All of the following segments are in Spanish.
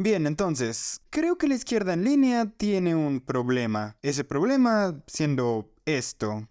Bien, entonces, creo que la izquierda en línea tiene un problema. Ese problema siendo esto.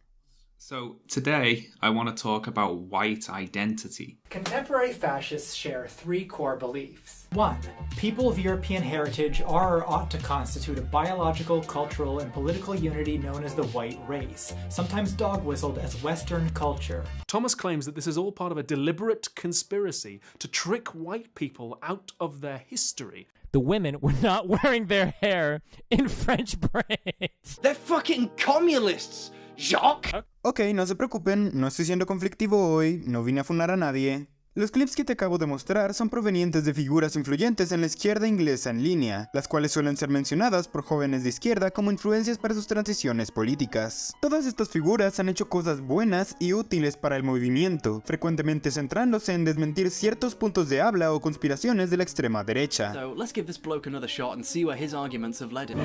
So today I want to talk about white identity. Contemporary fascists share three core beliefs. 1. People of European heritage are or ought to constitute a biological, cultural, and political unity known as the white race, sometimes dog-whistled as Western culture. Thomas claims that this is all part of a deliberate conspiracy to trick white people out of their history. The women were not wearing their hair in French braids. They're fucking communists, Jacques! Ok, no se preocupen, no estoy siendo conflictivo hoy, no vine a funar a nadie. Los clips que te acabo de mostrar son provenientes de figuras influyentes en la izquierda inglesa en línea, las cuales suelen ser mencionadas por jóvenes de izquierda como influencias para sus transiciones políticas. Todas estas figuras han hecho cosas buenas y útiles para el movimiento, frecuentemente centrándose en desmentir ciertos puntos de habla o conspiraciones de la extrema derecha. So let's give this bloke another shot and see where his arguments have led him.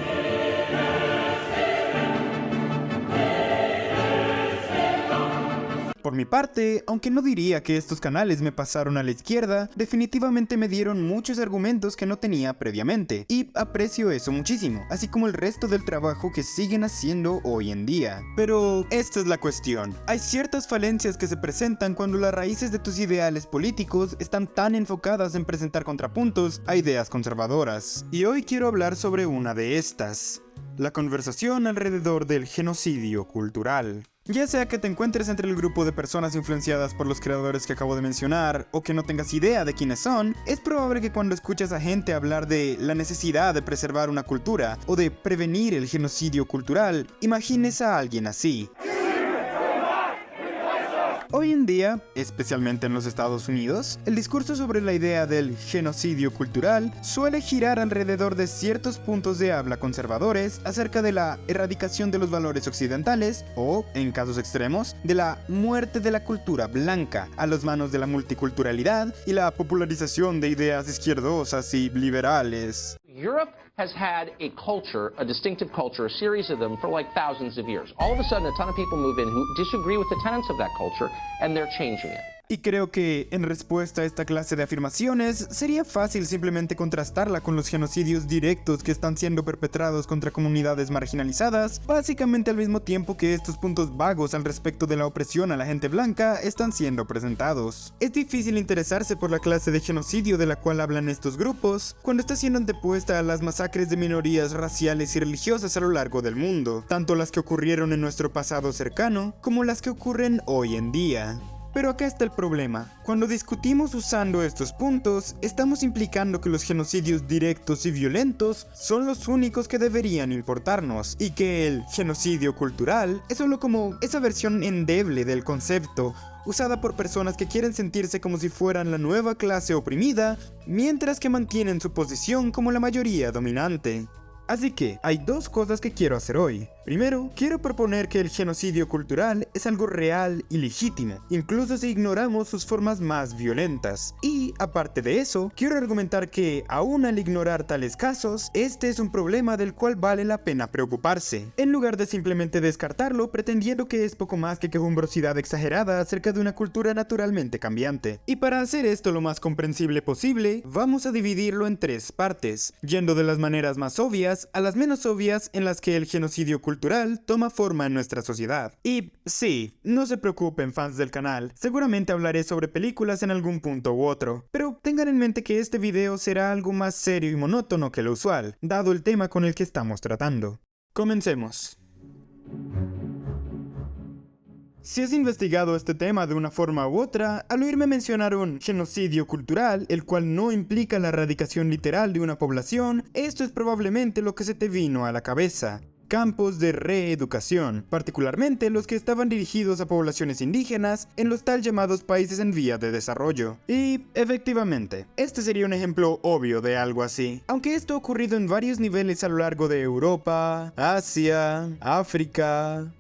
Por mi parte, aunque no diría que estos canales me pasaron a la izquierda, definitivamente me dieron muchos argumentos que no tenía previamente, y aprecio eso muchísimo, así como el resto del trabajo que siguen haciendo hoy en día. Pero esta es la cuestión. Hay ciertas falencias que se presentan cuando las raíces de tus ideales políticos están tan enfocadas en presentar contrapuntos a ideas conservadoras. Y hoy quiero hablar sobre una de estas: la conversación alrededor del genocidio cultural. Ya sea que te encuentres entre el grupo de personas influenciadas por los creadores que acabo de mencionar, o que no tengas idea de quiénes son, es probable que cuando escuches a gente hablar de la necesidad de preservar una cultura, o de prevenir el genocidio cultural, imagines a alguien así. Hoy en día, especialmente en los Estados Unidos, el discurso sobre la idea del genocidio cultural suele girar alrededor de ciertos puntos de habla conservadores acerca de la erradicación de los valores occidentales o, en casos extremos, de la muerte de la cultura blanca a las manos de la multiculturalidad y la popularización de ideas izquierdosas y liberales. Europe has had a culture, a distinctive culture, a series of them for like thousands of years. All of a sudden, a ton of people move in who disagree with the tenets of that culture, and they're changing it. Y creo que, en respuesta a esta clase de afirmaciones, sería fácil simplemente contrastarla con los genocidios directos que están siendo perpetrados contra comunidades marginalizadas, básicamente al mismo tiempo que estos puntos vagos al respecto de la opresión a la gente blanca están siendo presentados. Es difícil interesarse por la clase de genocidio de la cual hablan estos grupos, cuando está siendo antepuesta a las masacres de minorías raciales y religiosas a lo largo del mundo, tanto las que ocurrieron en nuestro pasado cercano, como las que ocurren hoy en día. Pero acá está el problema. Cuando discutimos usando estos puntos, estamos implicando que los genocidios directos y violentos son los únicos que deberían importarnos, y que el genocidio cultural es solo como esa versión endeble del concepto, usada por personas que quieren sentirse como si fueran la nueva clase oprimida, mientras que mantienen su posición como la mayoría dominante. Así que, hay dos cosas que quiero hacer hoy. Primero, quiero proponer que el genocidio cultural es algo real y legítimo, incluso si ignoramos sus formas más violentas. Y, aparte de eso, quiero argumentar que, aún al ignorar tales casos, este es un problema del cual vale la pena preocuparse, en lugar de simplemente descartarlo pretendiendo que es poco más que quejumbrosidad exagerada acerca de una cultura naturalmente cambiante. Y para hacer esto lo más comprensible posible, vamos a dividirlo en tres partes, yendo de las maneras más obvias a las menos obvias en las que el genocidio cultural toma forma en nuestra sociedad. Y sí, no se preocupen, fans del canal, seguramente hablaré sobre películas en algún punto u otro, pero tengan en mente que este video será algo más serio y monótono que lo usual, dado el tema con el que estamos tratando. Comencemos. Si has investigado este tema de una forma u otra, al oírme mencionar un genocidio cultural, el cual no implica la erradicación literal de una población, esto es probablemente lo que se te vino a la cabeza: campos de reeducación, particularmente los que estaban dirigidos a poblaciones indígenas en los tal llamados países en vía de desarrollo. Y, efectivamente, este sería un ejemplo obvio de algo así, aunque esto ha ocurrido en varios niveles a lo largo de Europa, Asia, África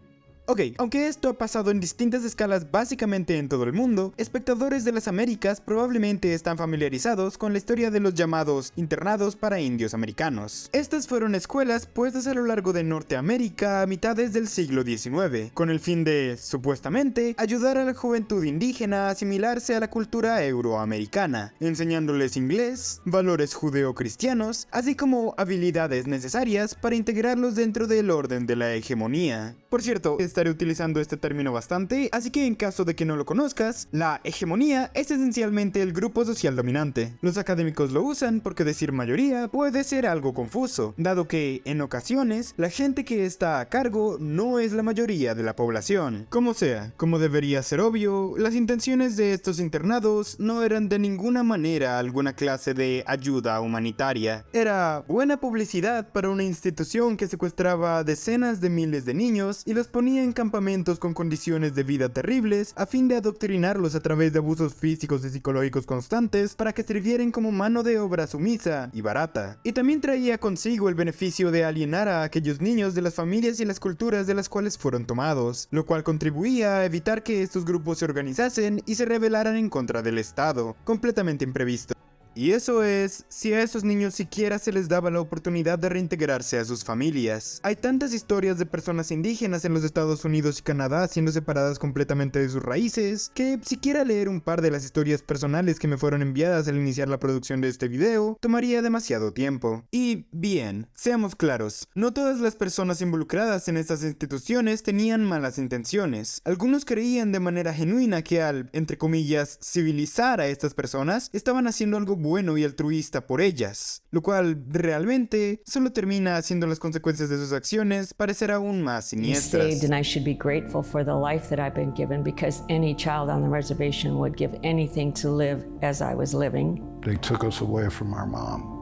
Ok, aunque esto ha pasado en distintas escalas básicamente en todo el mundo, espectadores de las Américas probablemente están familiarizados con la historia de los llamados internados para indios americanos. Estas fueron escuelas puestas a lo largo de Norteamérica a mitades del siglo XIX, con el fin de, supuestamente, ayudar a la juventud indígena a asimilarse a la cultura euroamericana, enseñándoles inglés, valores judeocristianos, así como habilidades necesarias para integrarlos dentro del orden de la hegemonía. Por cierto, estaré utilizando este término bastante, así que en caso de que no lo conozcas, la hegemonía es esencialmente el grupo social dominante. Los académicos lo usan porque decir mayoría puede ser algo confuso, dado que, en ocasiones, la gente que está a cargo no es la mayoría de la población. Como sea, como debería ser obvio, las intenciones de estos internados no eran de ninguna manera alguna clase de ayuda humanitaria. Era buena publicidad para una institución que secuestraba a decenas de miles de niños y los ponía en campamentos con condiciones de vida terribles a fin de adoctrinarlos a través de abusos físicos y psicológicos constantes para que sirvieran como mano de obra sumisa y barata. Y también traía consigo el beneficio de alienar a aquellos niños de las familias y las culturas de las cuales fueron tomados, lo cual contribuía a evitar que estos grupos se organizasen y se rebelaran en contra del Estado, completamente imprevisto. Y eso es, si a esos niños siquiera se les daba la oportunidad de reintegrarse a sus familias. Hay tantas historias de personas indígenas en los Estados Unidos y Canadá siendo separadas completamente de sus raíces, que siquiera leer un par de las historias personales que me fueron enviadas al iniciar la producción de este video tomaría demasiado tiempo. Y bien, seamos claros, no todas las personas involucradas en estas instituciones tenían malas intenciones. Algunos creían de manera genuina que al, entre comillas, civilizar a estas personas, estaban haciendo algo bueno y altruista por ellas, lo cual realmente solo termina haciendo las consecuencias de sus acciones parecer aún más siniestras. Saved, and I should be grateful for the life that I've been given, because any child on the reservation would give anything to live as I was living. They took us away from our mom.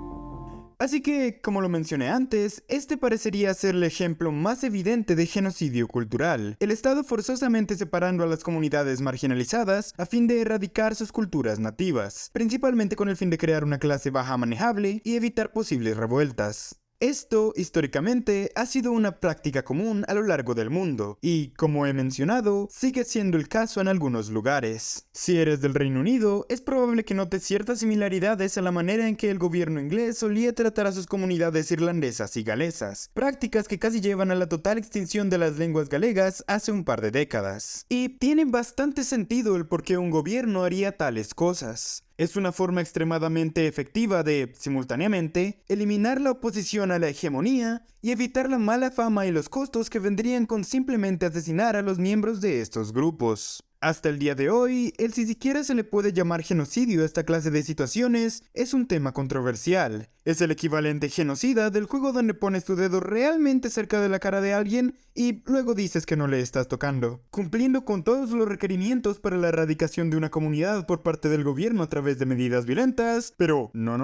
Así que, como lo mencioné antes, este parecería ser el ejemplo más evidente de genocidio cultural, el Estado forzosamente separando a las comunidades marginalizadas a fin de erradicar sus culturas nativas, principalmente con el fin de crear una clase baja manejable y evitar posibles revueltas. Esto, históricamente, ha sido una práctica común a lo largo del mundo, y, como he mencionado, sigue siendo el caso en algunos lugares. Si eres del Reino Unido, es probable que notes ciertas similaridades a la manera en que el gobierno inglés solía tratar a sus comunidades irlandesas y galesas, prácticas que casi llevan a la total extinción de las lenguas galegas hace un par de décadas. Y tiene bastante sentido el por qué un gobierno haría tales cosas. Es una forma extremadamente efectiva de, simultáneamente, eliminar la oposición a la hegemonía y evitar la mala fama y los costos que vendrían con simplemente asesinar a los miembros de estos grupos. Hasta el día de hoy, el si siquiera se le puede llamar genocidio a esta clase de situaciones es un tema controversial. Es el equivalente genocida del juego donde pones tu dedo realmente cerca de la cara de alguien y luego dices que no le estás tocando, cumpliendo con todos los requerimientos para la erradicación de una comunidad por parte del gobierno a través de medidas violentas, pero no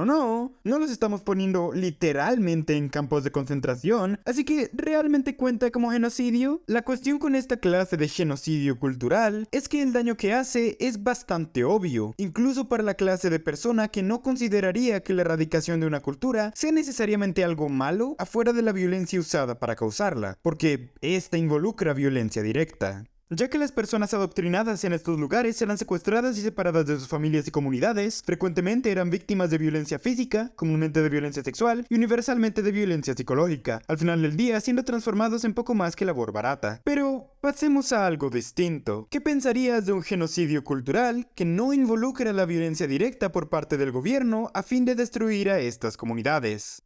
los estamos poniendo literalmente en campos de concentración, así que ¿realmente cuenta como genocidio? La cuestión con esta clase de genocidio cultural es que el daño que hace es bastante obvio, incluso para la clase de persona que no consideraría que la erradicación de una cultura sea necesariamente algo malo afuera de la violencia usada para causarla, porque esta involucra violencia directa. Ya que las personas adoctrinadas en estos lugares eran secuestradas y separadas de sus familias y comunidades, frecuentemente eran víctimas de violencia física, comúnmente de violencia sexual y universalmente de violencia psicológica, al final del día siendo transformados en poco más que labor barata. Pero pasemos a algo distinto. ¿Qué pensarías de un genocidio cultural que no involucra la violencia directa por parte del gobierno a fin de destruir a estas comunidades?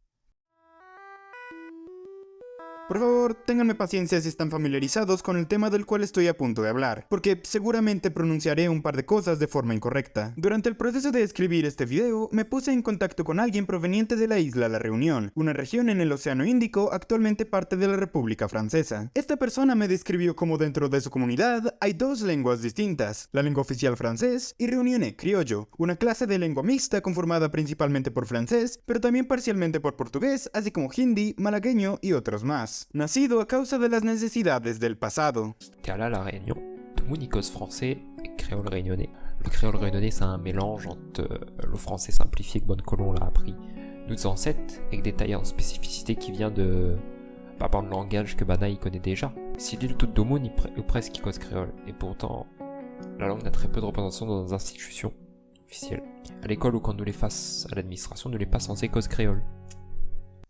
Por favor, ténganme paciencia si están familiarizados con el tema del cual estoy a punto de hablar, porque seguramente pronunciaré un par de cosas de forma incorrecta. Durante el proceso de escribir este video, me puse en contacto con alguien proveniente de la isla La Reunión, una región en el Océano Índico actualmente parte de la República Francesa. Esta persona me describió cómo dentro de su comunidad hay dos lenguas distintas, la lengua oficial francés y Reunionnais criollo, una clase de lengua mixta conformada principalmente por francés, pero también parcialmente por portugués, así como hindi, malagueño y otros más. Nacido a causa de las necesidades del pasado. Car là, La Réunion, tout le monde y cause français et créole réunionnais. Le créole réunionnais, c'est un mélange entre le français simplifié que Bonne-Colon l'a appris nous ancêtres, avec des tailles en spécificité qui vient de... par le langage que Bana y connaît déjà. Si l'île toute de monde ou presque cause créole, et pourtant, la langue n'a très peu de représentation dans nos institutions officielles. À l'école ou quand nous les fasse à l'administration, nous les pas censés cause créole.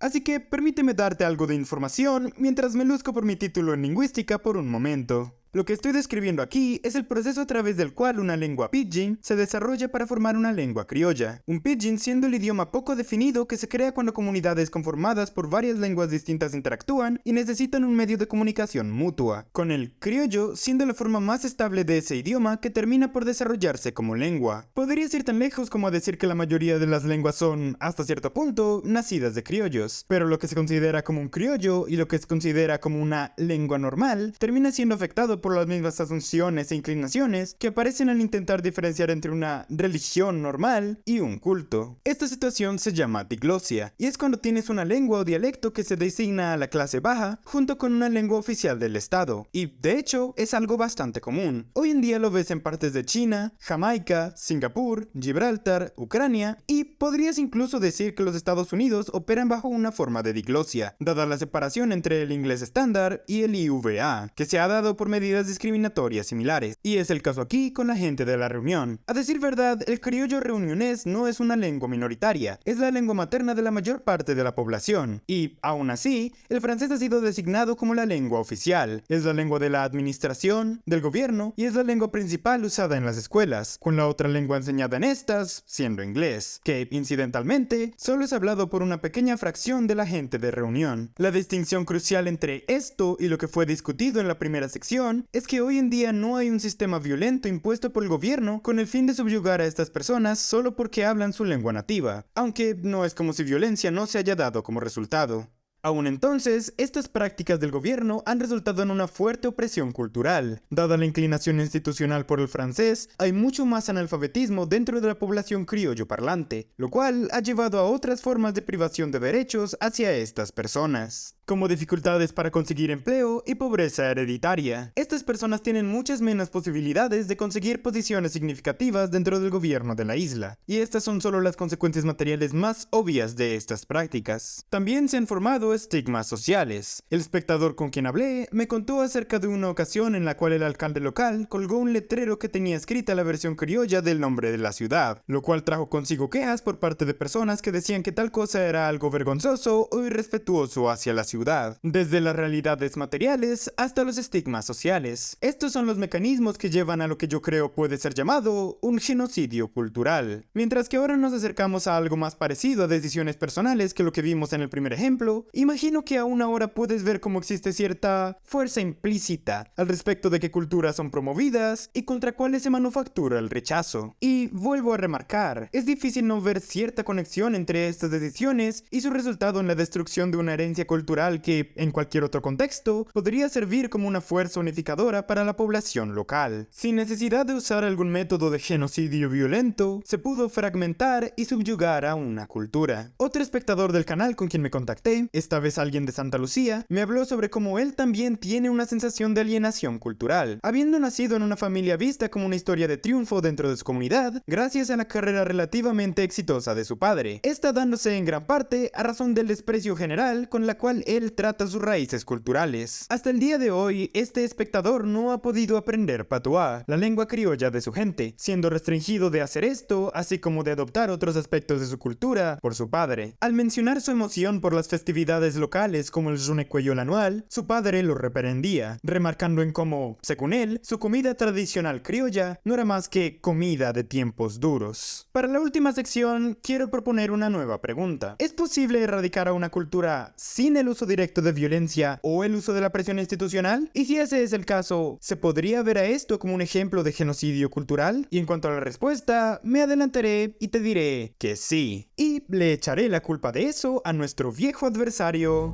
Así que permíteme darte algo de información mientras me luzco por mi título en lingüística por un momento. Lo que estoy describiendo aquí es el proceso a través del cual una lengua pidgin se desarrolla para formar una lengua criolla. Un pidgin siendo el idioma poco definido que se crea cuando comunidades conformadas por varias lenguas distintas interactúan y necesitan un medio de comunicación mutua, con el criollo siendo la forma más estable de ese idioma que termina por desarrollarse como lengua. Podrías ir tan lejos como a decir que la mayoría de las lenguas son, hasta cierto punto, nacidas de criollos, pero lo que se considera como un criollo y lo que se considera como una lengua normal termina siendo afectado por las mismas asunciones e inclinaciones que aparecen al intentar diferenciar entre una religión normal y un culto. Esta situación se llama diglosia, y es cuando tienes una lengua o dialecto que se designa a la clase baja junto con una lengua oficial del estado, y de hecho es algo bastante común. Hoy en día lo ves en partes de China, Jamaica, Singapur, Gibraltar, Ucrania, y podrías incluso decir que los Estados Unidos operan bajo una forma de diglosia, dada la separación entre el inglés estándar y el IVA, que se ha dado por medidas discriminatorias similares, y es el caso aquí con la gente de la Reunión. A decir verdad, el criollo reunionés no es una lengua minoritaria, es la lengua materna de la mayor parte de la población, y aún así, el francés ha sido designado como la lengua oficial, es la lengua de la administración, del gobierno, y es la lengua principal usada en las escuelas, con la otra lengua enseñada en estas siendo inglés, que, incidentalmente, solo es hablado por una pequeña fracción de la gente de Reunión. La distinción crucial entre esto y lo que fue discutido en la primera sección es que hoy en día no hay un sistema violento impuesto por el gobierno con el fin de subyugar a estas personas solo porque hablan su lengua nativa, aunque no es como si violencia no se haya dado como resultado. Aún entonces, estas prácticas del gobierno han resultado en una fuerte opresión cultural. Dada la inclinación institucional por el francés, hay mucho más analfabetismo dentro de la población criollo parlante, lo cual ha llevado a otras formas de privación de derechos hacia estas personas, como dificultades para conseguir empleo y pobreza hereditaria. Estas personas tienen muchas menos posibilidades de conseguir posiciones significativas dentro del gobierno de la isla, y estas son solo las consecuencias materiales más obvias de estas prácticas. También se han formado estigmas sociales. El espectador con quien hablé me contó acerca de una ocasión en la cual el alcalde local colgó un letrero que tenía escrita la versión criolla del nombre de la ciudad, lo cual trajo consigo quejas por parte de personas que decían que tal cosa era algo vergonzoso o irrespetuoso hacia la ciudad. Desde las realidades materiales hasta los estigmas sociales. Estos son los mecanismos que llevan a lo que yo creo puede ser llamado un genocidio cultural. Mientras que ahora nos acercamos a algo más parecido a decisiones personales que lo que vimos en el primer ejemplo, imagino que aún ahora puedes ver cómo existe cierta fuerza implícita al respecto de qué culturas son promovidas y contra cuáles se manufactura el rechazo. Y vuelvo a remarcar, es difícil no ver cierta conexión entre estas decisiones y su resultado en la destrucción de una herencia cultural que, en cualquier otro contexto, podría servir como una fuerza unificadora para la población local. Sin necesidad de usar algún método de genocidio violento, se pudo fragmentar y subyugar a una cultura. Otro espectador del canal con quien me contacté, esta vez alguien de Santa Lucía, me habló sobre cómo él también tiene una sensación de alienación cultural, habiendo nacido en una familia vista como una historia de triunfo dentro de su comunidad, gracias a la carrera relativamente exitosa de su padre, esta dándose en gran parte a razón del desprecio general con la cual él trata sus raíces culturales. Hasta el día de hoy, este espectador no ha podido aprender patois, la lengua criolla de su gente, siendo restringido de hacer esto, así como de adoptar otros aspectos de su cultura por su padre. Al mencionar su emoción por las festividades locales como el Jonecuello anual, su padre lo reprendía, remarcando en cómo, según él, su comida tradicional criolla no era más que comida de tiempos duros. Para la última sección, quiero proponer una nueva pregunta. ¿Es posible erradicar a una cultura sin el uso directo de violencia o el uso de la presión institucional? Y si ese es el caso, ¿se podría ver a esto como un ejemplo de genocidio cultural? Y en cuanto a la respuesta, me adelantaré y te diré que sí. Y le echaré la culpa de eso a nuestro viejo adversario.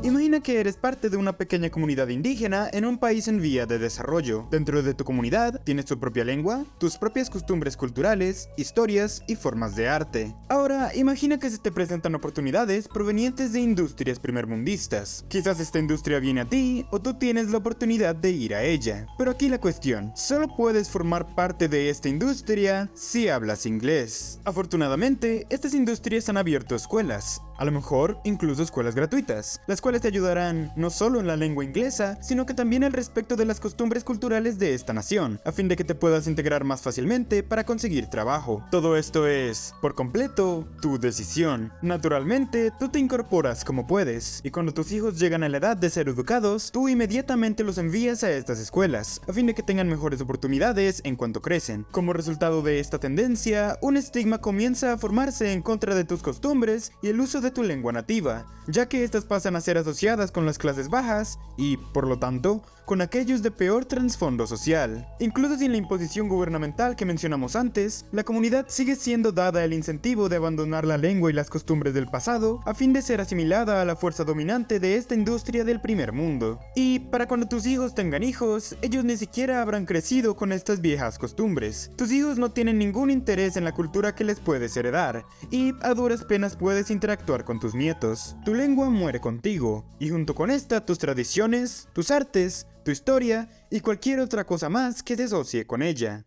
Imagina que eres parte de una pequeña comunidad indígena en un país en vía de desarrollo. Dentro de tu comunidad tienes tu propia lengua, tus propias costumbres culturales, historias y formas de arte. Ahora, imagina que se te presentan oportunidades provenientes de industrias primermundistas. Quizás esta industria viene a ti o tú tienes la oportunidad de ir a ella. Pero aquí la cuestión, solo puedes formar parte de esta industria si hablas inglés. Afortunadamente, estas industrias han abierto escuelas. A lo mejor, incluso escuelas gratuitas, las cuales te ayudan ayudarán no solo en la lengua inglesa, sino que también al respecto de las costumbres culturales de esta nación, a fin de que te puedas integrar más fácilmente para conseguir trabajo. Todo esto es, por completo, tu decisión. Naturalmente, tú te incorporas como puedes, y cuando tus hijos llegan a la edad de ser educados, tú inmediatamente los envías a estas escuelas, a fin de que tengan mejores oportunidades en cuanto crecen. Como resultado de esta tendencia, un estigma comienza a formarse en contra de tus costumbres y el uso de tu lengua nativa, ya que estas pasan a ser asociadas con las clases bajas y, por lo tanto, con aquellos de peor trasfondo social. Incluso sin la imposición gubernamental que mencionamos antes, la comunidad sigue siendo dada el incentivo de abandonar la lengua y las costumbres del pasado a fin de ser asimilada a la fuerza dominante de esta industria del primer mundo. Y para cuando tus hijos tengan hijos, ellos ni siquiera habrán crecido con estas viejas costumbres. Tus hijos no tienen ningún interés en la cultura que les puedes heredar, y a duras penas puedes interactuar con tus nietos. Tu lengua muere contigo, y junto con esta tus tradiciones, tus artes, tu historia y cualquier otra cosa más que se asocie con ella.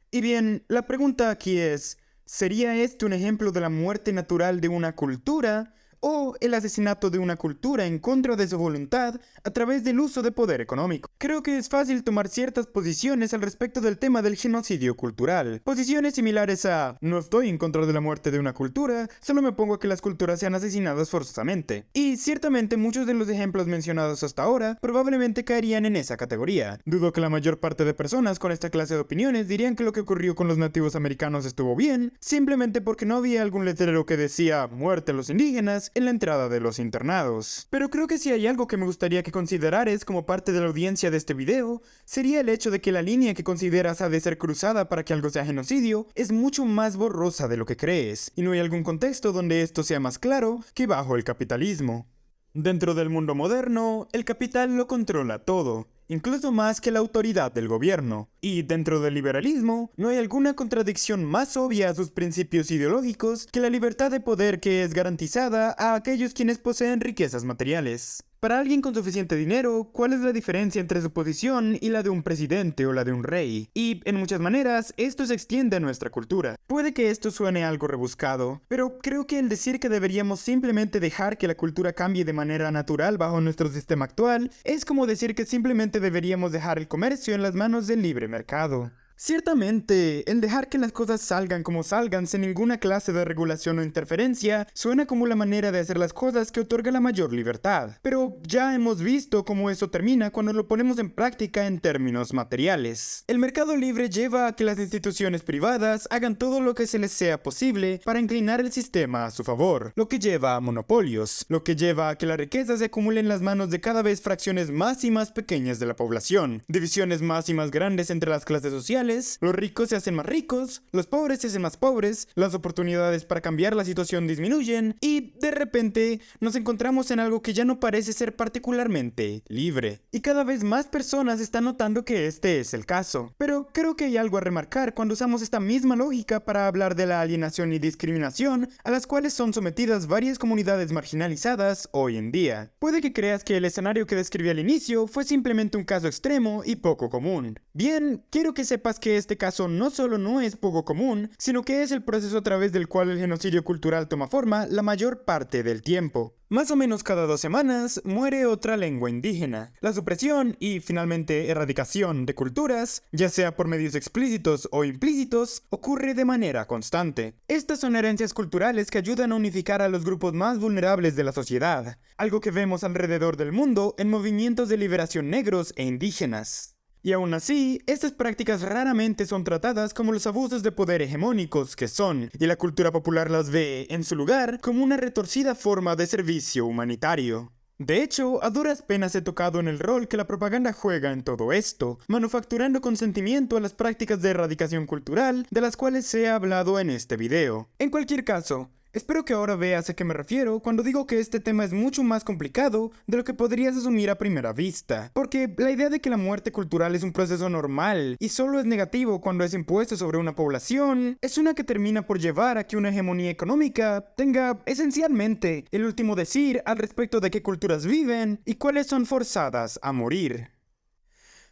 Y bien, la pregunta aquí es, ¿sería este un ejemplo de la muerte natural de una cultura o el asesinato de una cultura en contra de su voluntad a través del uso de poder económico? Creo que es fácil tomar ciertas posiciones al respecto del tema del genocidio cultural. Posiciones similares a no estoy en contra de la muerte de una cultura, solo me pongo a que las culturas sean asesinadas forzosamente. Y ciertamente muchos de los ejemplos mencionados hasta ahora probablemente caerían en esa categoría. Dudo que la mayor parte de personas con esta clase de opiniones dirían que lo que ocurrió con los nativos americanos estuvo bien, simplemente porque no había algún letrero que decía muerte a los indígenas en la entrada de los internados. Pero creo que si hay algo que me gustaría que considerares como parte de la audiencia de este video, sería el hecho de que la línea que consideras ha de ser cruzada para que algo sea genocidio es mucho más borrosa de lo que crees, y no hay algún contexto donde esto sea más claro que bajo el capitalismo. Dentro del mundo moderno, el capital lo controla todo, incluso más que la autoridad del gobierno. Y dentro del liberalismo, no hay alguna contradicción más obvia a sus principios ideológicos que la libertad de poder que es garantizada a aquellos quienes poseen riquezas materiales. Para alguien con suficiente dinero, ¿cuál es la diferencia entre su posición y la de un presidente o la de un rey? Y, en muchas maneras, esto se extiende a nuestra cultura. Puede que esto suene algo rebuscado, pero creo que el decir que deberíamos simplemente dejar que la cultura cambie de manera natural bajo nuestro sistema actual es como decir que simplemente deberíamos dejar el comercio en las manos del libre mercado. Ciertamente, el dejar que las cosas salgan como salgan sin ninguna clase de regulación o interferencia suena como la manera de hacer las cosas que otorga la mayor libertad. Pero ya hemos visto cómo eso termina cuando lo ponemos en práctica en términos materiales. El mercado libre lleva a que las instituciones privadas hagan todo lo que se les sea posible para inclinar el sistema a su favor, lo que lleva a monopolios, lo que lleva a que la riqueza se acumule en las manos de cada vez fracciones más y más pequeñas de la población, divisiones más y más grandes entre las clases sociales. Los ricos se hacen más ricos, los pobres se hacen más pobres, las oportunidades para cambiar la situación disminuyen y, de repente, nos encontramos en algo que ya no parece ser particularmente libre. Y cada vez más personas están notando que este es el caso. Pero creo que hay algo a remarcar cuando usamos esta misma lógica para hablar de la alienación y discriminación a las cuales son sometidas varias comunidades marginalizadas hoy en día. Puede que creas que el escenario que describí al inicio fue simplemente un caso extremo y poco común. Bien, quiero que sepas que este caso no solo no es poco común, sino que es el proceso a través del cual el genocidio cultural toma forma la mayor parte del tiempo. Más o menos cada 2 semanas muere otra lengua indígena. La supresión y, finalmente, erradicación de culturas, ya sea por medios explícitos o implícitos, ocurre de manera constante. Estas son herencias culturales que ayudan a unificar a los grupos más vulnerables de la sociedad, algo que vemos alrededor del mundo en movimientos de liberación negros e indígenas. Y aún así, estas prácticas raramente son tratadas como los abusos de poder hegemónicos que son, y la cultura popular las ve, en su lugar, como una retorcida forma de servicio humanitario. De hecho, a duras penas he tocado en el rol que la propaganda juega en todo esto, manufacturando consentimiento a las prácticas de erradicación cultural de las cuales se ha hablado en este video. En cualquier caso, espero que ahora veas a qué me refiero cuando digo que este tema es mucho más complicado de lo que podrías asumir a primera vista, porque la idea de que la muerte cultural es un proceso normal y solo es negativo cuando es impuesto sobre una población es una que termina por llevar a que una hegemonía económica tenga esencialmente el último decir al respecto de qué culturas viven y cuáles son forzadas a morir.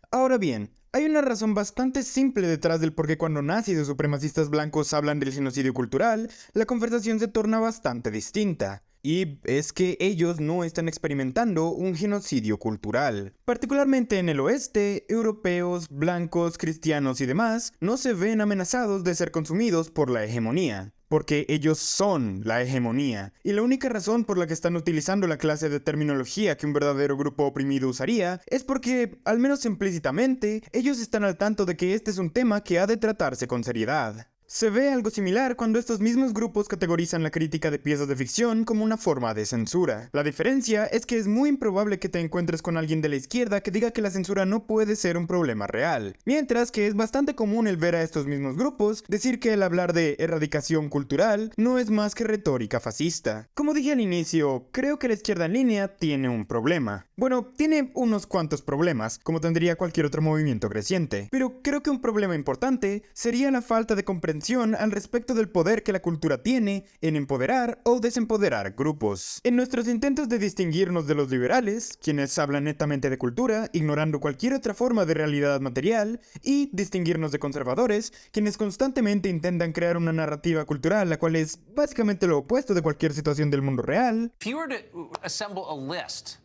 Ahora bien, hay una razón bastante simple detrás del por qué cuando nazis o supremacistas blancos hablan del genocidio cultural, la conversación se torna bastante distinta. y es que ellos no están experimentando un genocidio cultural. Particularmente en el oeste, europeos, blancos, cristianos y demás no se ven amenazados de ser consumidos por la hegemonía, porque ellos son la hegemonía, y la única razón por la que están utilizando la clase de terminología que un verdadero grupo oprimido usaría es porque, al menos implícitamente, ellos están al tanto de que este es un tema que ha de tratarse con seriedad. Se ve algo similar cuando estos mismos grupos categorizan la crítica de piezas de ficción como una forma de censura. La diferencia es que es muy improbable que te encuentres con alguien de la izquierda que diga que la censura no puede ser un problema real, mientras que es bastante común el ver a estos mismos grupos decir que el hablar de erradicación cultural no es más que retórica fascista. Como dije al inicio, creo que la izquierda en línea tiene un problema. Bueno, tiene unos cuantos problemas, como tendría cualquier otro movimiento creciente, pero creo que un problema importante sería la falta de comprensión al respecto del poder que la cultura tiene en empoderar o desempoderar grupos. En nuestros intentos de distinguirnos de los liberales, quienes hablan netamente de cultura, ignorando cualquier otra forma de realidad material, y distinguirnos de conservadores, quienes constantemente intentan crear una narrativa cultural la cual es básicamente lo opuesto de cualquier situación del mundo real. If you were to assemble a list,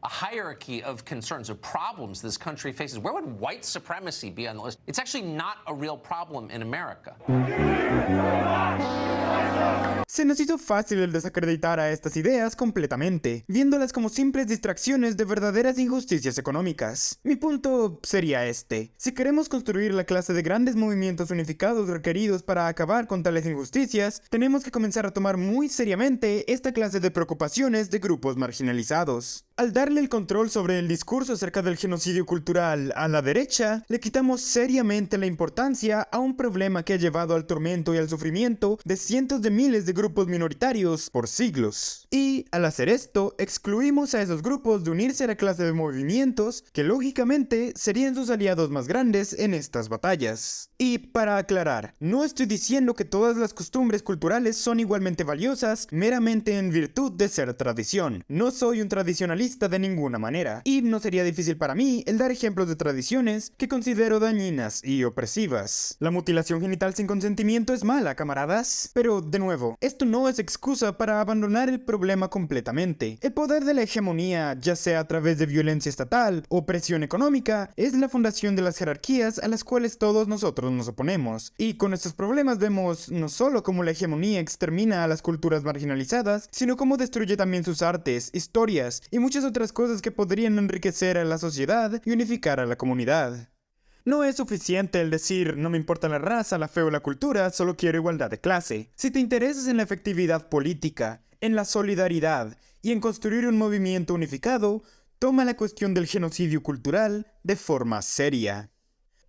a hierarchy of concerns, of problems this country faces, where would white supremacy be on the list? It's actually not a real problem in America. Se nos hizo fácil el desacreditar a estas ideas completamente, viéndolas como simples distracciones de verdaderas injusticias económicas. Mi punto sería este: si queremos construir la clase de grandes movimientos unificados requeridos para acabar con tales injusticias, tenemos que comenzar a tomar muy seriamente esta clase de preocupaciones de grupos marginalizados. Al darle el control sobre el discurso acerca del genocidio cultural a la derecha, le quitamos seriamente la importancia a un problema que ha llevado al tormento y al sufrimiento de cientos de miles de grupos minoritarios por siglos. Y, al hacer esto, excluimos a esos grupos de unirse a la clase de movimientos que, lógicamente, serían sus aliados más grandes en estas batallas. Y, para aclarar, no estoy diciendo que todas las costumbres culturales son igualmente valiosas meramente en virtud de ser tradición. No soy un tradicionalista de ninguna manera, y no sería difícil para mí el dar ejemplos de tradiciones que considero dañinas y opresivas. La mutilación genital sin consentimiento es mala, camaradas. Pero, de nuevo, esto no es excusa para abandonar el problema completamente. El poder de la hegemonía, ya sea a través de violencia estatal o presión económica, es la fundación de las jerarquías a las cuales todos nosotros nos oponemos. Y con estos problemas vemos no solo cómo la hegemonía extermina a las culturas marginalizadas, sino cómo destruye también sus artes, historias y muchas otras cosas que podrían enriquecer a la sociedad y unificar a la comunidad. No es suficiente el decir, no me importa la raza, la fe o la cultura, solo quiero igualdad de clase. Si te interesas en la efectividad política, en la solidaridad y en construir un movimiento unificado, toma la cuestión del genocidio cultural de forma seria.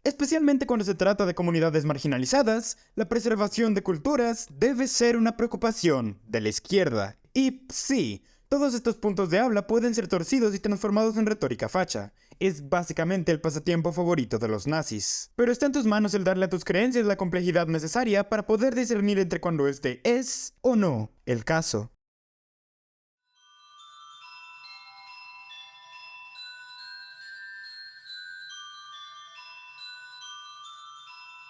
Especialmente cuando se trata de comunidades marginalizadas, la preservación de culturas debe ser una preocupación de la izquierda. Y sí, todos estos puntos de habla pueden ser torcidos y transformados en retórica facha. Es básicamente el pasatiempo favorito de los nazis. Pero está en tus manos el darle a tus creencias la complejidad necesaria para poder discernir entre cuando este es o no el caso.